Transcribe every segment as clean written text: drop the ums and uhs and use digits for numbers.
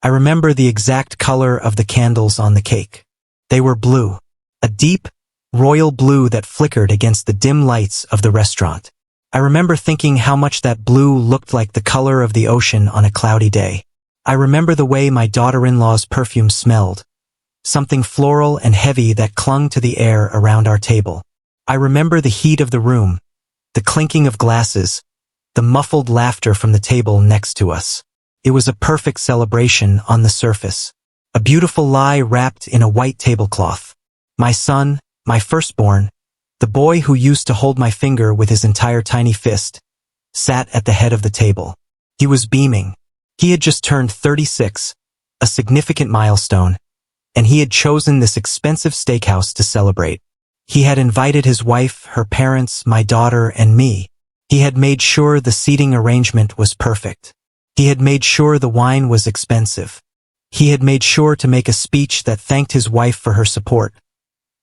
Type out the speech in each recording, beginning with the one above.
I remember the exact color of the candles on the cake. They were blue, a deep, royal blue that flickered against the dim lights of the restaurant. I remember thinking how much that blue looked like the color of the ocean on a cloudy day. I remember the way my daughter-in-law's perfume smelled, something floral and heavy that clung to the air around our table. I remember the heat of the room, the clinking of glasses, the muffled laughter from the table next to us. It was a perfect celebration on the surface. A beautiful lie wrapped in a white tablecloth. My son, my firstborn, the boy who used to hold my finger with his entire tiny fist, sat at the head of the table. He was beaming. He had just turned 36, a significant milestone, and he had chosen this expensive steakhouse to celebrate. He had invited his wife, her parents, my daughter, and me. He had made sure the seating arrangement was perfect. He had made sure the wine was expensive. He had made sure to make a speech that thanked his wife for her support,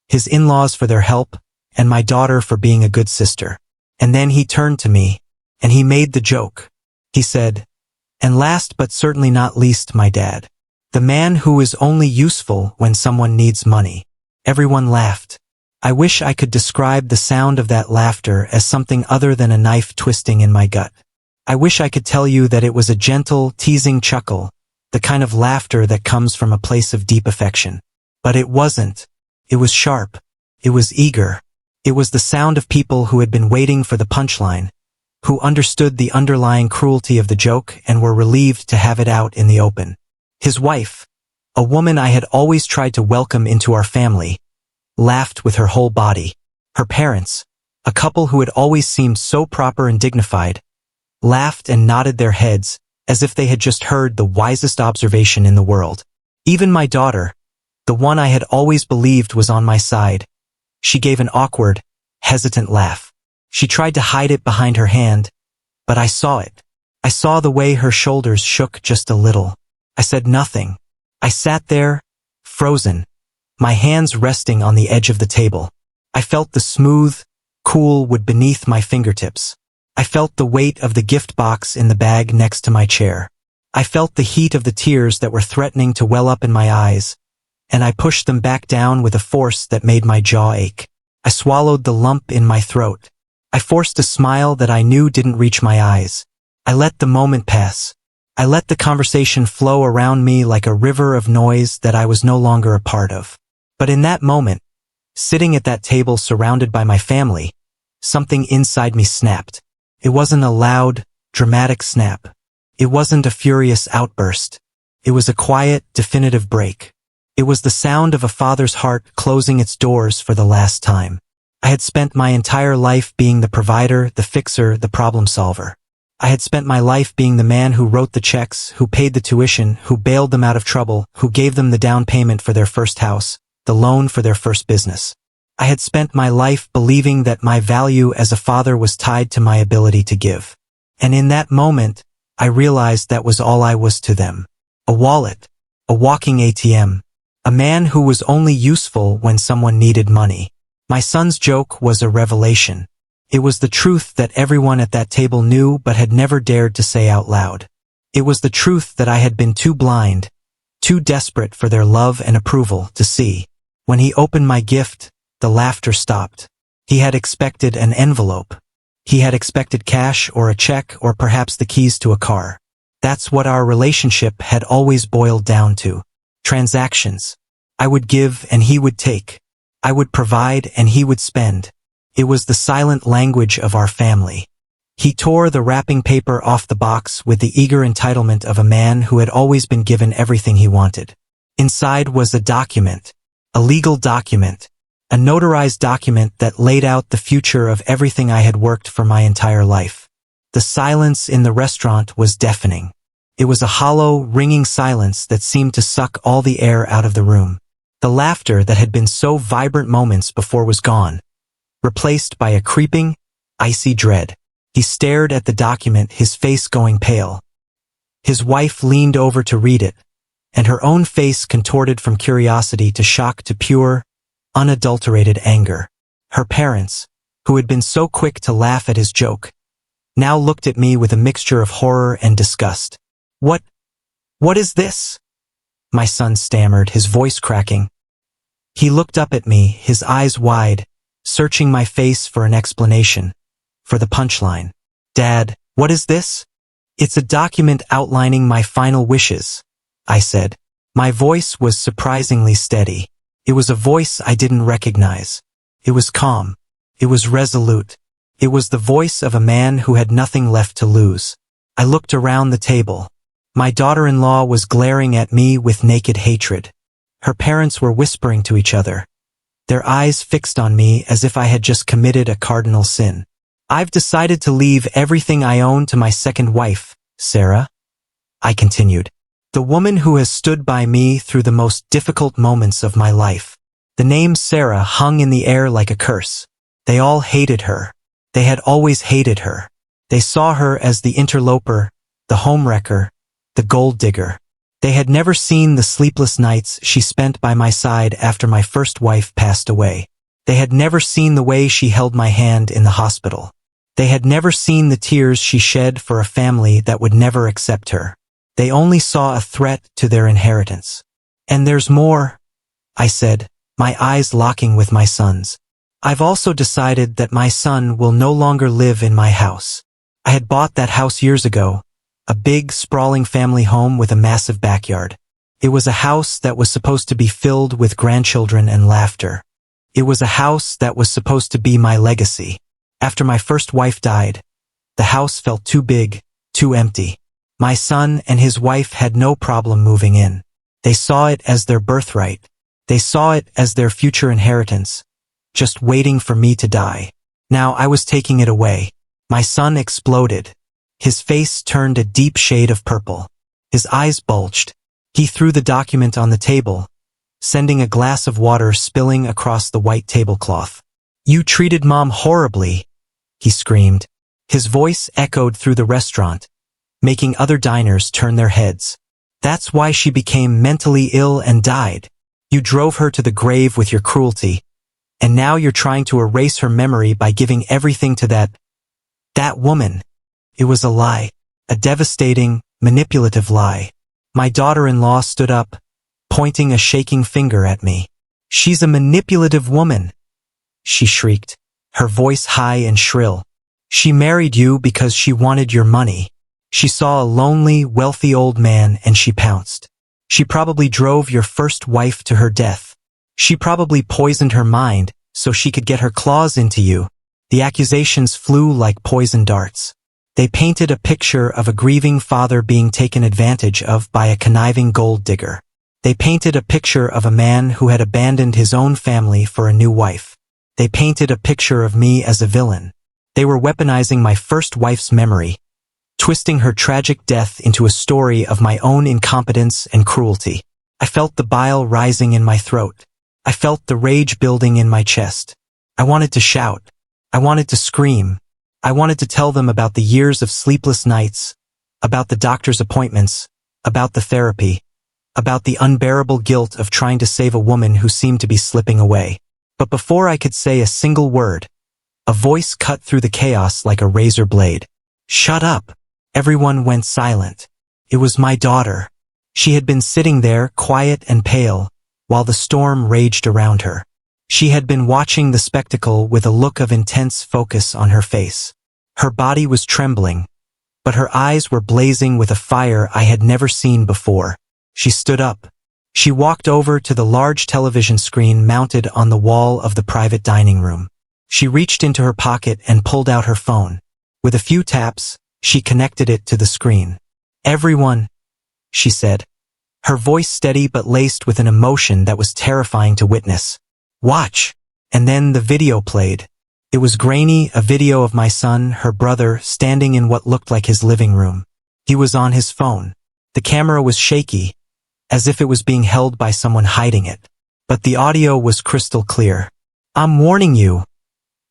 his in-laws for their help, and my daughter for being a good sister. And then he turned to me, and he made the joke. He said, "And last but certainly not least, my dad. The man who is only useful when someone needs money." Everyone laughed. I wish I could describe the sound of that laughter as something other than a knife twisting in my gut. I wish I could tell you that it was a gentle, teasing chuckle, the kind of laughter that comes from a place of deep affection. But it wasn't. It was sharp. It was eager. It was the sound of people who had been waiting for the punchline, who understood the underlying cruelty of the joke and were relieved to have it out in the open. His wife, a woman I had always tried to welcome into our family, laughed with her whole body. Her parents, a couple who had always seemed so proper and dignified, laughed and nodded their heads as if they had just heard the wisest observation in the world. Even my daughter, the one I had always believed was on my side, she gave an awkward, hesitant laugh. She tried to hide it behind her hand, but I saw it. I saw the way her shoulders shook just a little. I said nothing. I sat there, frozen, my hands resting on the edge of the table. I felt the smooth, cool wood beneath my fingertips. I felt the weight of the gift box in the bag next to my chair. I felt the heat of the tears that were threatening to well up in my eyes, and I pushed them back down with a force that made my jaw ache. I swallowed the lump in my throat. I forced a smile that I knew didn't reach my eyes. I let the moment pass. I let the conversation flow around me like a river of noise that I was no longer a part of. But in that moment, sitting at that table surrounded by my family, something inside me snapped. It wasn't a loud, dramatic snap. It wasn't a furious outburst. It was a quiet, definitive break. It was the sound of a father's heart closing its doors for the last time. I had spent my entire life being the provider, the fixer, the problem solver. I had spent my life being the man who wrote the checks, who paid the tuition, who bailed them out of trouble, who gave them the down payment for their first house, the loan for their first business. I had spent my life believing that my value as a father was tied to my ability to give. And in that moment, I realized that was all I was to them. A wallet, a walking ATM, a man who was only useful when someone needed money. My son's joke was a revelation. It was the truth that everyone at that table knew but had never dared to say out loud. It was the truth that I had been too blind, too desperate for their love and approval to see. When he opened my gift, the laughter stopped. He had expected an envelope. He had expected cash or a check or perhaps the keys to a car. That's what our relationship had always boiled down to. Transactions. I would give and he would take. I would provide and he would spend. It was the silent language of our family. He tore the wrapping paper off the box with the eager entitlement of a man who had always been given everything he wanted. Inside was a document, a legal document, a notarized document that laid out the future of everything I had worked for my entire life. The silence in the restaurant was deafening. It was a hollow, ringing silence that seemed to suck all the air out of the room. The laughter that had been so vibrant moments before was gone, replaced by a creeping, icy dread. He stared at the document, his face going pale. His wife leaned over to read it, and her own face contorted from curiosity to shock to pure, unadulterated anger. Her parents, who had been so quick to laugh at his joke, now looked at me with a mixture of horror and disgust. What is this?" my son stammered, his voice cracking. He looked up at me, his eyes wide, searching my face for an explanation, for the punchline. Dad, what is this? It's a document outlining my final wishes, I said. My voice was surprisingly steady. It was a voice I didn't recognize. It was calm. It was resolute. It was the voice of a man who had nothing left to lose. I looked around the table. My daughter-in-law was glaring at me with naked hatred. Her parents were whispering to each other, their eyes fixed on me as if I had just committed a cardinal sin. I've decided to leave everything I own to my second wife, Sarah, I continued. The woman who has stood by me through the most difficult moments of my life. The name Sarah hung in the air like a curse. They all hated her. They had always hated her. They saw her as the interloper, the homewrecker, the gold digger. They had never seen the sleepless nights she spent by my side after my first wife passed away. They had never seen the way she held my hand in the hospital. They had never seen the tears she shed for a family that would never accept her. They only saw a threat to their inheritance. And there's more, I said, my eyes locking with my son's. I've also decided that my son will no longer live in my house. I had bought that house years ago, a big, sprawling family home with a massive backyard. It was a house that was supposed to be filled with grandchildren and laughter. It was a house that was supposed to be my legacy. After my first wife died, the house felt too big, too empty. My son and his wife had no problem moving in. They saw it as their birthright. They saw it as their future inheritance, just waiting for me to die. Now I was taking it away. My son exploded. His face turned a deep shade of purple. His eyes bulged. He threw the document on the table, sending a glass of water spilling across the white tablecloth. You treated Mom horribly, he screamed. His voice echoed through the restaurant, making other diners turn their heads. That's why she became mentally ill and died. You drove her to the grave with your cruelty, and now you're trying to erase her memory by giving everything to that woman. It was a lie, a devastating, manipulative lie. My daughter-in-law stood up, pointing a shaking finger at me. She's a manipulative woman, she shrieked, her voice high and shrill. She married you because she wanted your money. She saw a lonely, wealthy old man and she pounced. She probably drove your first wife to her death. She probably poisoned her mind so she could get her claws into you. The accusations flew like poison darts. They painted a picture of a grieving father being taken advantage of by a conniving gold digger. They painted a picture of a man who had abandoned his own family for a new wife. They painted a picture of me as a villain. They were weaponizing my first wife's memory, twisting her tragic death into a story of my own incompetence and cruelty. I felt the bile rising in my throat. I felt the rage building in my chest. I wanted to shout. I wanted to scream. I wanted to tell them about the years of sleepless nights, about the doctor's appointments, about the therapy, about the unbearable guilt of trying to save a woman who seemed to be slipping away. But before I could say a single word, a voice cut through the chaos like a razor blade. Shut up. Everyone went silent. It was my daughter. She had been sitting there, quiet and pale, while the storm raged around her. She had been watching the spectacle with a look of intense focus on her face. Her body was trembling, but her eyes were blazing with a fire I had never seen before. She stood up. She walked over to the large television screen mounted on the wall of the private dining room. She reached into her pocket and pulled out her phone. With a few taps, she connected it to the screen. Everyone, she said, her voice steady but laced with an emotion that was terrifying to witness. Watch. And then the video played. It was grainy, a video of my son, her brother, standing in what looked like his living room. He was on his phone. The camera was shaky, as if it was being held by someone hiding it. But the audio was crystal clear. I'm warning you.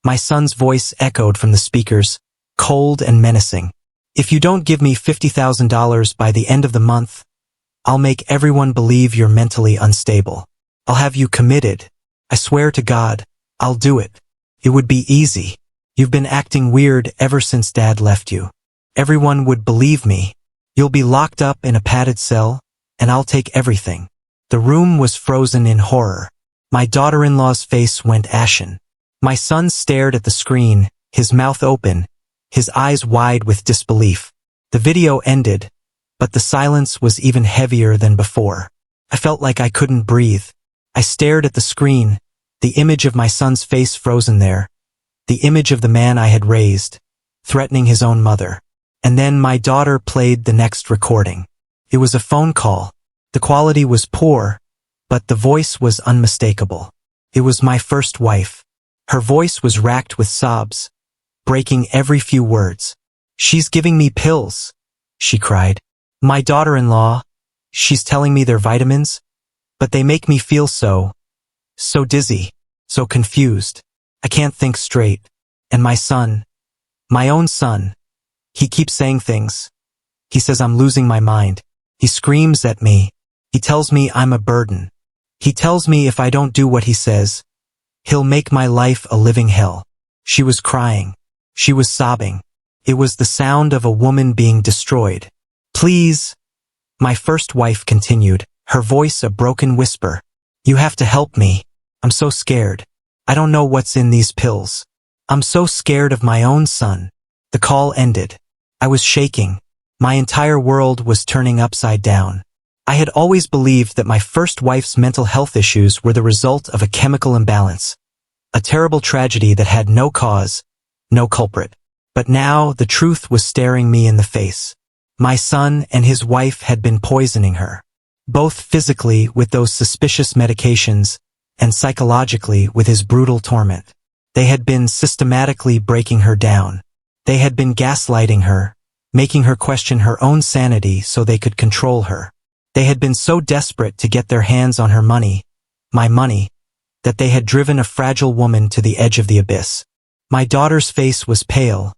My son's voice echoed from the speakers, cold and menacing. If you don't give me $50,000 by the end of the month, I'll make everyone believe you're mentally unstable. I'll have you committed. I swear to God, I'll do it. It would be easy. You've been acting weird ever since Dad left you. Everyone would believe me. You'll be locked up in a padded cell, and I'll take everything." The room was frozen in horror. My daughter-in-law's face went ashen. My son stared at the screen, his mouth open, his eyes wide with disbelief. The video ended, but the silence was even heavier than before. I felt like I couldn't breathe. I stared at the screen, the image of my son's face frozen there, the image of the man I had raised, threatening his own mother. And then my daughter played the next recording. It was a phone call. The quality was poor, but the voice was unmistakable. It was my first wife. Her voice was racked with sobs, breaking every few words. "She's giving me pills," she cried. "My daughter-in-law, she's telling me they're vitamins, but they make me feel so dizzy, so confused. I can't think straight. And my son, my own son, he keeps saying things. He says I'm losing my mind. He screams at me. He tells me I'm a burden. He tells me if I don't do what he says, he'll make my life a living hell." She was crying. She was sobbing. It was the sound of a woman being destroyed. "Please," my first wife continued, her voice a broken whisper. "You have to help me. I'm so scared. I don't know what's in these pills. I'm so scared of my own son." The call ended. I was shaking. My entire world was turning upside down. I had always believed that my first wife's mental health issues were the result of a chemical imbalance, a terrible tragedy that had no cause, no culprit. But now the truth was staring me in the face. My son and his wife had been poisoning her, both physically with those suspicious medications and psychologically with his brutal torment. They had been systematically breaking her down. They had been gaslighting her, making her question her own sanity so they could control her. They had been so desperate to get their hands on her money, my money, that they had driven a fragile woman to the edge of the abyss. My daughter's face was pale,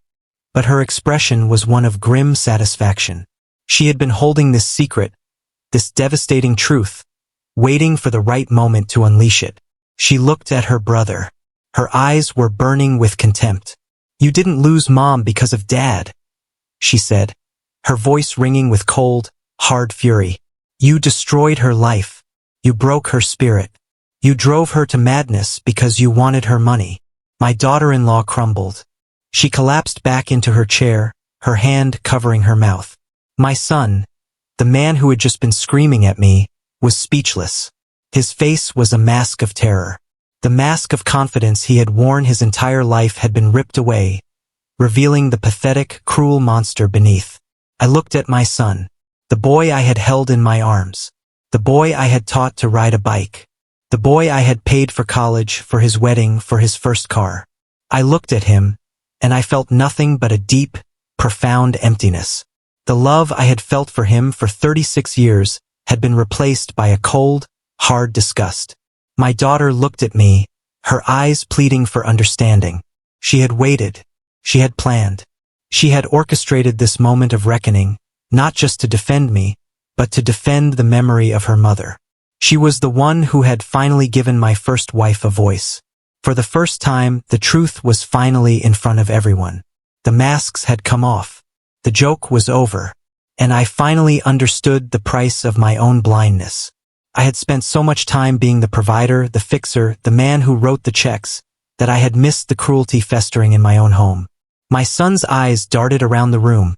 but her expression was one of grim satisfaction. She had been holding this secret, this devastating truth, waiting for the right moment to unleash it. She looked at her brother. Her eyes were burning with contempt. "You didn't lose Mom because of Dad," she said, her voice ringing with cold, hard fury. "You destroyed her life. You broke her spirit. You drove her to madness because you wanted her money." My daughter-in-law crumbled. She collapsed back into her chair, her hand covering her mouth. My son, the man who had just been screaming at me, was speechless. His face was a mask of terror. The mask of confidence he had worn his entire life had been ripped away, revealing the pathetic, cruel monster beneath. I looked at my son, the boy I had held in my arms, the boy I had taught to ride a bike, the boy I had paid for college, for his wedding, for his first car. I looked at him, and I felt nothing but a deep, profound emptiness. The love I had felt for him for 36 years had been replaced by a cold, hard disgust. My daughter looked at me, her eyes pleading for understanding. She had waited. She had planned. She had orchestrated this moment of reckoning, not just to defend me, but to defend the memory of her mother. She was the one who had finally given my first wife a voice. For the first time, the truth was finally in front of everyone. The masks had come off. The joke was over. And I finally understood the price of my own blindness. I had spent so much time being the provider, the fixer, the man who wrote the checks, that I had missed the cruelty festering in my own home. My son's eyes darted around the room,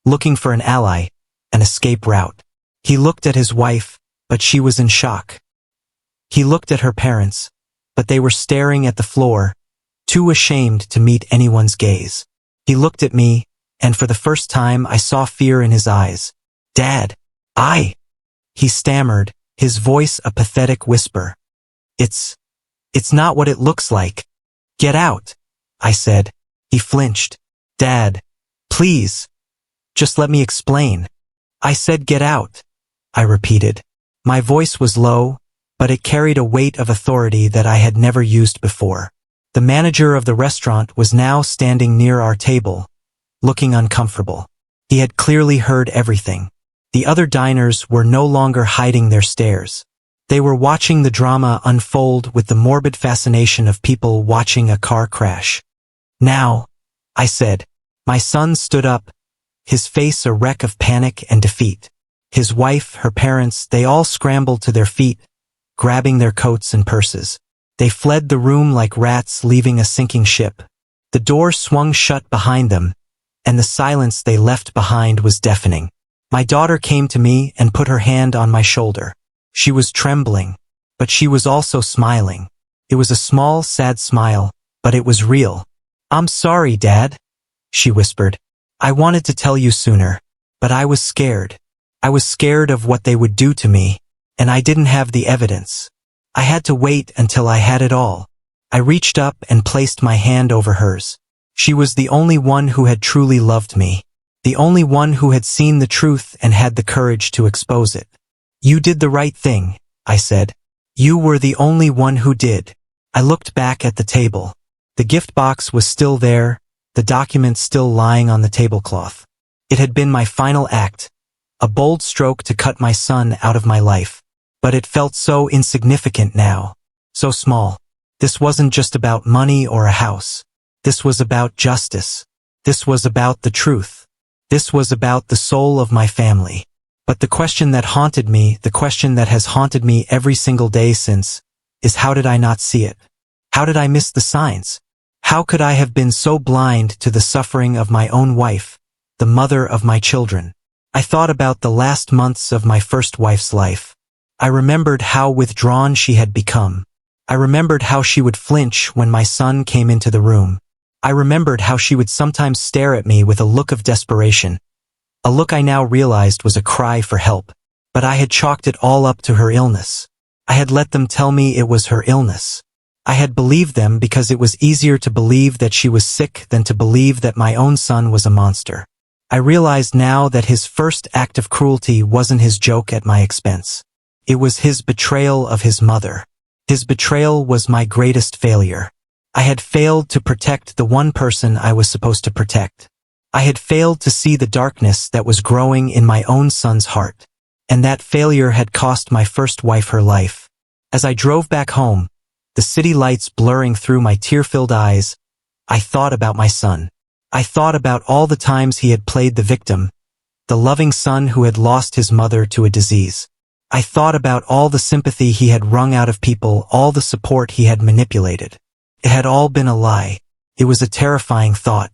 looking for an ally, an escape route. He looked at his wife, but she was in shock. He looked at her parents, but they were staring at the floor, too ashamed to meet anyone's gaze. He looked at me, and for the first time I saw fear in his eyes. "Dad, he stammered, his voice a pathetic whisper. It's not what it looks like. Get out," I said. He flinched. "Dad, please, just let me explain." "I said get out," I repeated. My voice was low, but it carried a weight of authority that I had never used before. The manager of the restaurant was now standing near our table, looking uncomfortable. He had clearly heard everything. The other diners were no longer hiding their stares. They were watching the drama unfold with the morbid fascination of people watching a car crash. "Now," I said. My son stood up, his face a wreck of panic and defeat. His wife, her parents, they all scrambled to their feet, grabbing their coats and purses. They fled the room like rats leaving a sinking ship. The door swung shut behind them, and the silence they left behind was deafening. My daughter came to me and put her hand on my shoulder. She was trembling, but she was also smiling. It was a small, sad smile, but it was real. "I'm sorry, Dad," she whispered. "I wanted to tell you sooner, but I was scared. I was scared of what they would do to me, and I didn't have the evidence. I had to wait until I had it all." I reached up and placed my hand over hers. She was the only one who had truly loved me, the only one who had seen the truth and had the courage to expose it. "You did the right thing," I said. "You were the only one who did." I looked back at the table. The gift box was still there, the documents still lying on the tablecloth. It had been my final act, a bold stroke to cut my son out of my life. But it felt so insignificant now, so small. This wasn't just about money or a house. This was about justice. This was about the truth. This was about the soul of my family. But the question that haunted me, the question that has haunted me every single day since, is how did I not see it? How did I miss the signs? How could I have been so blind to the suffering of my own wife, the mother of my children? I thought about the last months of my first wife's life. I remembered how withdrawn she had become. I remembered how she would flinch when my son came into the room. I remembered how she would sometimes stare at me with a look of desperation, a look I now realized was a cry for help. But I had chalked it all up to her illness. I had let them tell me it was her illness. I had believed them because it was easier to believe that she was sick than to believe that my own son was a monster. I realized now that his first act of cruelty wasn't his joke at my expense. It was his betrayal of his mother. His betrayal was my greatest failure. I had failed to protect the one person I was supposed to protect. I had failed to see the darkness that was growing in my own son's heart. And that failure had cost my first wife her life. As I drove back home, the city lights blurring through my tear-filled eyes, I thought about my son. I thought about all the times he had played the victim, the loving son who had lost his mother to a disease. I thought about all the sympathy he had wrung out of people, all the support he had manipulated. It had all been a lie. It was a terrifying thought.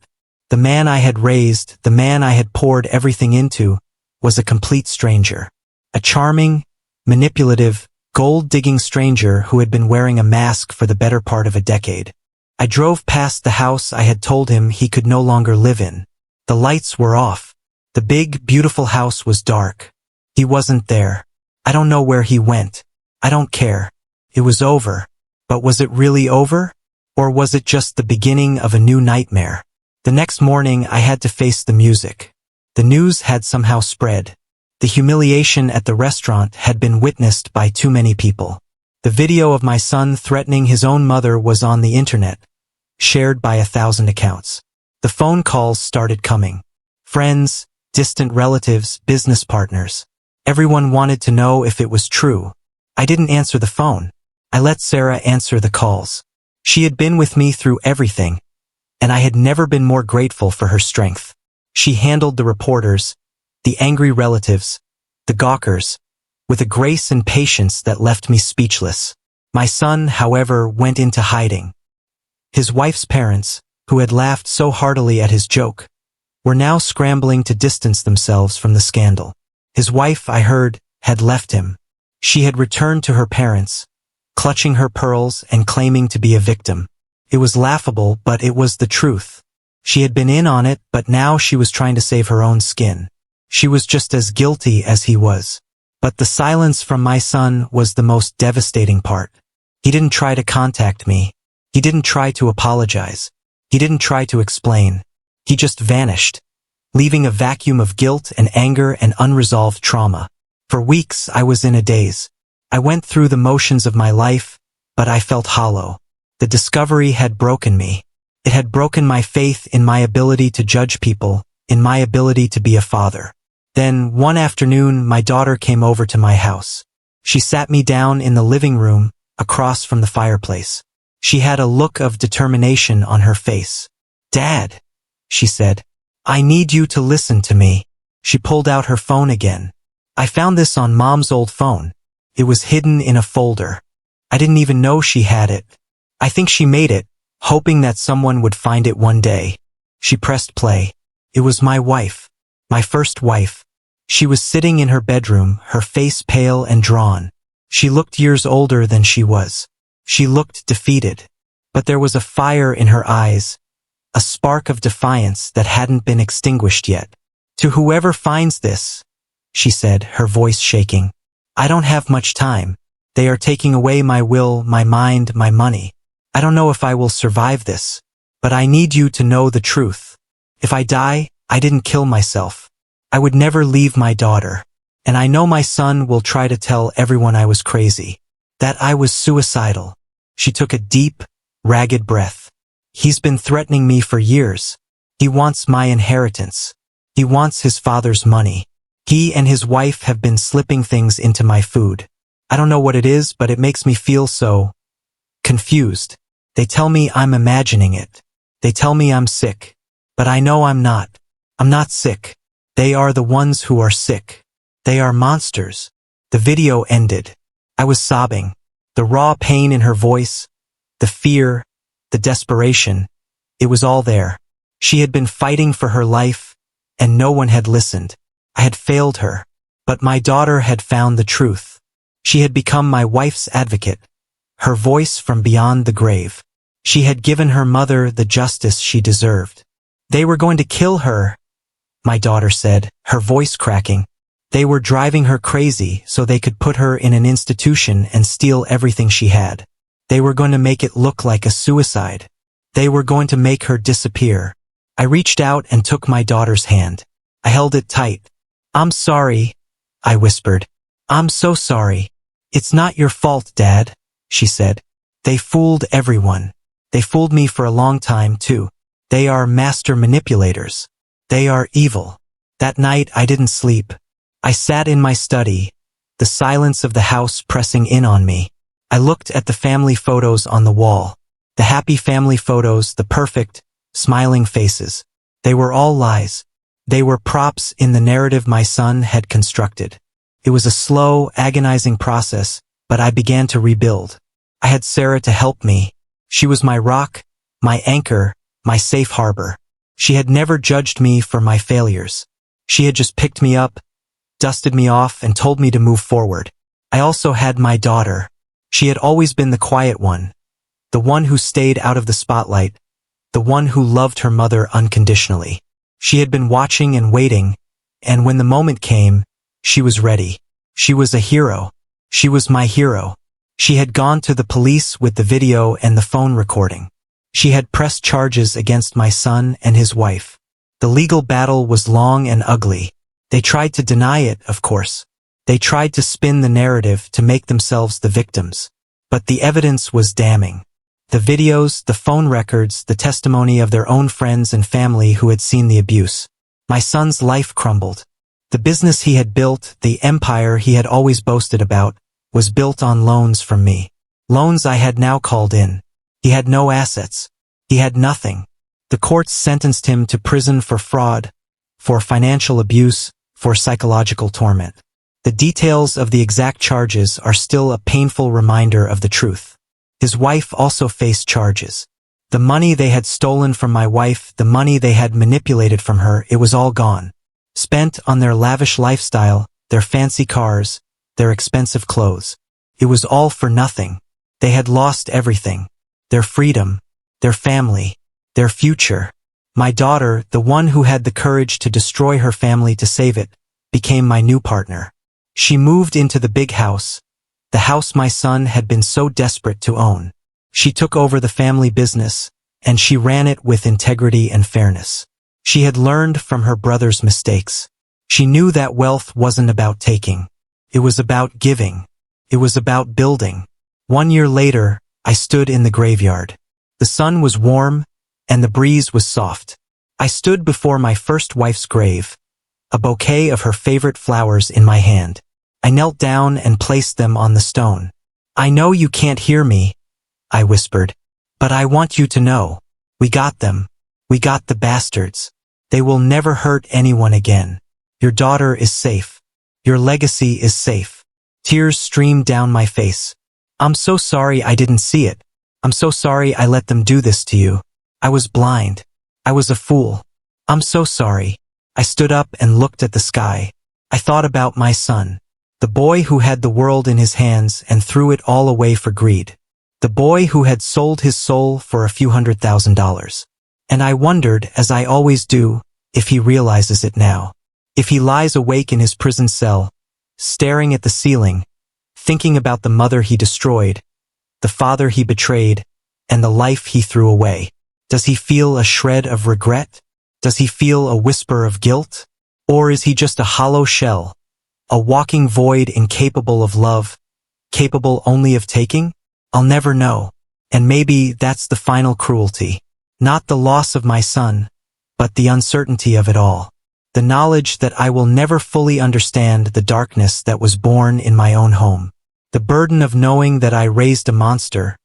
The man I had raised, the man I had poured everything into, was a complete stranger. A charming, manipulative, gold-digging stranger who had been wearing a mask for the better part of a decade. I drove past the house I had told him he could no longer live in. The lights were off. The big, beautiful house was dark. He wasn't there. I don't know where he went. I don't care. It was over. But was it really over? Or was it just the beginning of a new nightmare? The next morning I had to face the music. The news had somehow spread. The humiliation at the restaurant had been witnessed by too many people. The video of my son threatening his own mother was on the internet, shared by 1,000 accounts. The phone calls started coming. Friends, distant relatives, business partners. Everyone wanted to know if it was true. I didn't answer the phone. I let Sarah answer the calls. She had been with me through everything, and I had never been more grateful for her strength. She handled the reporters, the angry relatives, the gawkers, with a grace and patience that left me speechless. My son, however, went into hiding. His wife's parents, who had laughed so heartily at his joke, were now scrambling to distance themselves from the scandal. His wife, I heard, had left him. She had returned to her parents, clutching her pearls and claiming to be a victim. It was laughable, but it was the truth. She had been in on it, but now she was trying to save her own skin. She was just as guilty as he was. But the silence from my son was the most devastating part. He didn't try to contact me. He didn't try to apologize. He didn't try to explain. He just vanished, leaving a vacuum of guilt and anger and unresolved trauma. For weeks I was in a daze. I went through the motions of my life, but I felt hollow. The discovery had broken me. It had broken my faith in my ability to judge people, in my ability to be a father. Then, one afternoon, my daughter came over to my house. She sat me down in the living room, across from the fireplace. She had a look of determination on her face. "Dad," she said, "I need you to listen to me." She pulled out her phone again. I found this on Mom's old phone. It was hidden in a folder. I didn't even know she had it. I think she made it, hoping that someone would find it one day. She pressed play. It was my wife. My first wife. She was sitting in her bedroom, her face pale and drawn. She looked years older than she was. She looked defeated. But there was a fire in her eyes, a spark of defiance that hadn't been extinguished yet. To whoever finds this, she said, her voice shaking, I don't have much time. They are taking away my will, my mind, my money. I don't know if I will survive this, but I need you to know the truth. If I die, I didn't kill myself. I would never leave my daughter. And I know my son will try to tell everyone I was crazy, that I was suicidal. She took a deep, ragged breath. He's been threatening me for years. He wants my inheritance. He wants his father's money. He and his wife have been slipping things into my food. I don't know what it is, but it makes me feel so confused. They tell me I'm imagining it. They tell me I'm sick. But I know I'm not. I'm not sick. They are the ones who are sick. They are monsters. The video ended. I was sobbing. The raw pain in her voice, the fear, the desperation, it was all there. She had been fighting for her life, and no one had listened. I had failed her. But my daughter had found the truth. She had become my wife's advocate, her voice from beyond the grave. She had given her mother the justice she deserved. They were going to kill her, my daughter said, her voice cracking. They were driving her crazy so they could put her in an institution and steal everything she had. They were going to make it look like a suicide. They were going to make her disappear. I reached out and took my daughter's hand. I held it tight. I'm sorry, I whispered. I'm so sorry. It's not your fault, Dad, she said. They fooled everyone. They fooled me for a long time, too. They are master manipulators. They are evil. That night I didn't sleep. I sat in my study, the silence of the house pressing in on me. I looked at the family photos on the wall. The happy family photos, the perfect, smiling faces. They were all lies. They were props in the narrative my son had constructed. It was a slow, agonizing process, but I began to rebuild. I had Sarah to help me. She was my rock, my anchor, my safe harbor. She had never judged me for my failures. She had just picked me up, dusted me off, and told me to move forward. I also had my daughter. She had always been the quiet one, the one who stayed out of the spotlight, the one who loved her mother unconditionally. She had been watching and waiting, and when the moment came, she was ready. She was a hero. She was my hero. She had gone to the police with the video and the phone recording. She had pressed charges against my son and his wife. The legal battle was long and ugly. They tried to deny it, of course. They tried to spin the narrative to make themselves the victims. But the evidence was damning. The videos, the phone records, the testimony of their own friends and family who had seen the abuse. My son's life crumbled. The business he had built, the empire he had always boasted about, was built on loans from me. Loans I had now called in. He had no assets. He had nothing. The courts sentenced him to prison for fraud, for financial abuse, for psychological torment. The details of the exact charges are still a painful reminder of the truth. His wife also faced charges. The money they had stolen from my wife, the money they had manipulated from her, it was all gone. Spent on their lavish lifestyle, their fancy cars, their expensive clothes. It was all for nothing. They had lost everything. Their freedom, their family, their future. My daughter, the one who had the courage to destroy her family to save it, became my new partner. She moved into the big house, the house my son had been so desperate to own. She took over the family business, and she ran it with integrity and fairness. She had learned from her brother's mistakes. She knew that wealth wasn't about taking. It was about giving. It was about building. 1 year later, I stood in the graveyard. The sun was warm, and the breeze was soft. I stood before my first wife's grave, a bouquet of her favorite flowers in my hand. I knelt down and placed them on the stone. I know you can't hear me, I whispered, but I want you to know. We got them. We got the bastards. They will never hurt anyone again. Your daughter is safe. Your legacy is safe. Tears streamed down my face. I'm so sorry I didn't see it. I'm so sorry I let them do this to you. I was blind. I was a fool. I'm so sorry. I stood up and looked at the sky. I thought about my son. The boy who had the world in his hands and threw it all away for greed. The boy who had sold his soul for a few $100,000. And I wondered, as I always do, if he realizes it now. If he lies awake in his prison cell, staring at the ceiling, thinking about the mother he destroyed, the father he betrayed, and the life he threw away. Does he feel a shred of regret? Does he feel a whisper of guilt? Or is he just a hollow shell, a walking void incapable of love, capable only of taking? I'll never know. And maybe that's the final cruelty. Not the loss of my son, but the uncertainty of it all. The knowledge that I will never fully understand the darkness that was born in my own home. The burden of knowing that I raised a monster,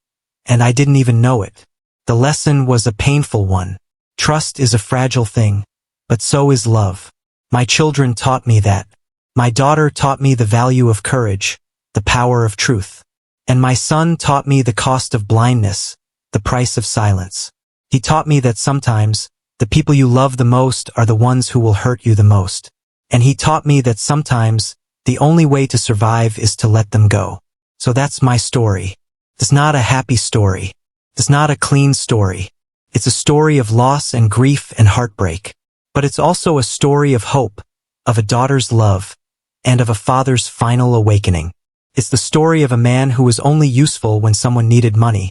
and I didn't even know it. The lesson was a painful one. Trust is a fragile thing, but so is love. My children taught me that. My daughter taught me the value of courage, the power of truth. And my son taught me the cost of blindness, the price of silence. He taught me that sometimes, the people you love the most are the ones who will hurt you the most. And he taught me that sometimes, the only way to survive is to let them go. So that's my story. It's not a happy story. It's not a clean story. It's a story of loss and grief and heartbreak. But it's also a story of hope, of a daughter's love, and of a father's final awakening. It's the story of a man who was only useful when someone needed money,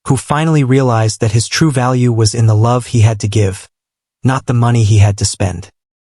who finally realized that his true value was in the love he had to give, not the money he had to spend.